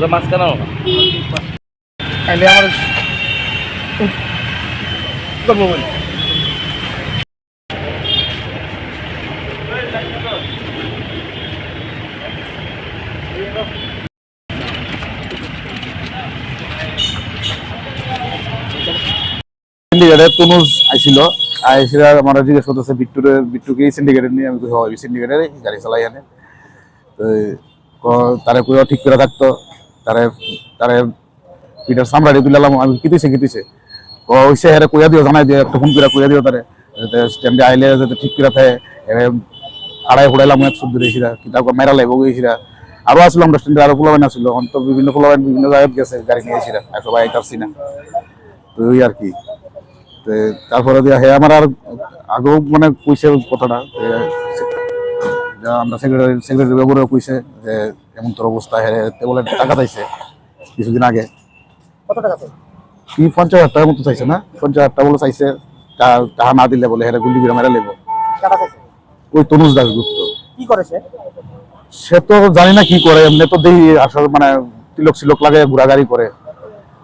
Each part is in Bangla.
মাঝখানে আমার করবো বলি সিন্ডিকেটে তনুজ আইছিল আইসিরা আমার জিজ্ঞেস করতেছে বিট্টুকে সিন্ডিকেটে নিয়ে আমি সিন্ডিকেটে গাড়ি চালাই আনে তো তারে পুরো ঠিক করে থাকতো তারে তারে পিটার সামরাড়ি তুলালাম আমি কিতেছে ওইসে হেরে কইয়া দিও জানাই দিয়ে একটা ফোন করে কইয়া দিও তারে স্ট্যান্ডে আইলে যাতে ঠিক করে থাকে আড়াই ফুড়াইলাম এক শুদ্ধ দিয়েছিলা কিতাব মেরা লাগবো গিয়েছিলা আরো আসলো আমরা স্ট্যান্ডে আরো পোলাবেন আসলো অন্ত বিভিন্ন পোলাবেন বিভিন্ন জায়গায় গেছে গাড়ি নিয়েছিলা সবাই আইতারছি না তো ওই আর কি তারপরে দিয়া হে আমার আর আগেও মানে কইছে কথাটা আমরা সেক্রেটারি ব্যাপারে কইছে যে এমন তোর অবস্থা হে বলে টাকা চাইছে কিছুদিন আগে কত টাকা কি 50,000 টাকার মতো চাইছে না 50,000 টাকা বলে চাইছে টাকা না দিলে বলে হেরে গুলি করে মেরে লেবো ওই তনুজ দাসগুপ্ত কি করেছে সে তো জানি না কি করে এমনি তো দেখি আসলে মানে তিলক লাগে ঘোরাগাড়ি করে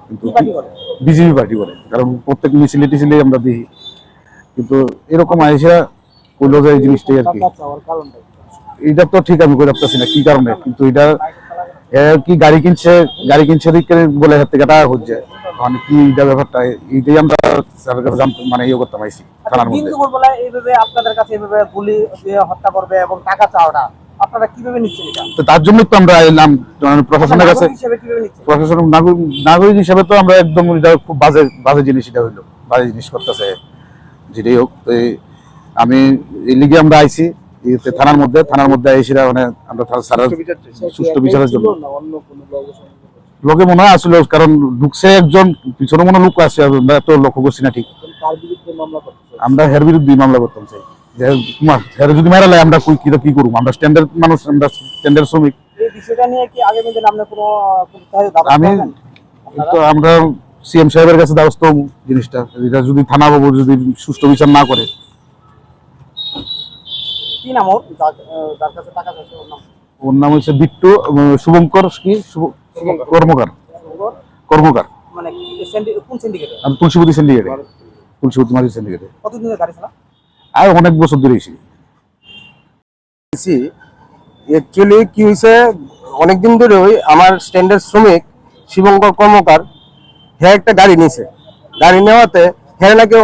কিন্তু বিজেপি পার্টি করে কারণ প্রত্যেক মিছিলে টিছিলে আমরা দেখি কিন্তু এরকম আইসা কইলো যে এই জিনিসটাই আর কি এটা তো ঠিক আমি কই রাখতেছি না কি কারণে কিন্তু এটা কি গাড়ি কিনছে বলে হাতে টাকা হচ্ছে মানে কি এটা ব্যাপারটা এইটাই আমরা স্যারের কাছে জানতে মানে ইয়ে করতে পাইছি থানার মধ্যে এইভাবে আপনাদের কাছে এইভাবে গুলি দিয়ে হত্যা করবে এবং টাকা চাওয়াটা আপনারা কিভাবে নিচ্ছেন এটা তো তার জন্যই তো আমরা এলাম প্রশাসনের কাছে প্রশাসন নাগরিক হিসেবে তো আমরা একদম এটা খুব বাজে জিনিস এটা হইলো বাজে জিনিস করতেছে যেটাই হোক তো আমি এই লিগে আমরা আইছি থানার মধ্যে আইসিরা মানে আমরা স্যারের সুষ্ঠু বিচারের জন্য লোকে মনে হয় আসলে কারণ ঢুকছে একজন পিছনে মনে লোক আছে আমরা তো লক্ষ্য করছি না ঠিক আমরা হের বিরুদ্ধে মামলা করতাম চাই যে হের যদি মেরা লাগে আমরা কি করবো আমরা স্ট্যান্ডার্ড মানুষ আমরা স্ট্যান্ডার্ড শ্রমিক আমি তো আমরা সিএম সাহেবের কাছে দ্বারস্থ হবো জিনিসটা এটা যদি থানা বাবু যদি সুষ্ঠু বিচার না করে কি নাম ওর যার কাছে টাকা চাইছে ওর নাম হচ্ছে বিট্টু শুভঙ্কর কি কর্মকার মানে কোন সিন্ডিকেটে আমি তুলসীপতি মাঝি সিন্ডিকেটে কতদিন ধরে গাড়ি চালা আর অনেক বছর ধরে এসেছি অ্যাকচুয়ালি কি হয়েছে অনেকদিন ধরে আমার স্ট্যান্ডার্ড শ্রমিক শুভঙ্কর কর্মকার হ্যাঁ একটা গাড়ি নিয়েছে গাড়ি নেওয়াতে হ্যাঁ নাকি